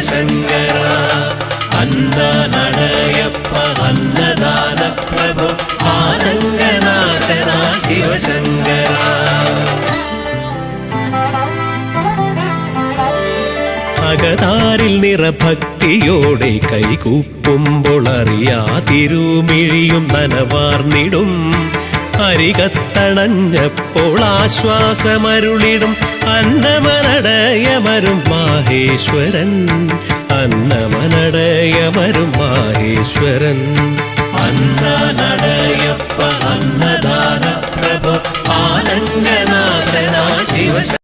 ശിവശങ്കര അന്നനടയപ്പ അന്നദാന പ്രഭു ആനന്ദനാശന ശിവശങ്കര അകതാരിൽ നിറഭക്തിയോടെ കൈകൂപ്പുമ്പോൾ അറിയാതിരുമിഴിയും നനവാർന്നിടും അരികത്തണഞ്ഞപ്പോൾ ആശ്വാസമരുളിടും അന്നമനടയമരും മാഹേശ്വരൻ അന്നമനടയമരും മാഹേശ്വരൻ അന്നനടയപ്പ അന്നദാന പ്രഭു ആനന്ദനാശന ശിവ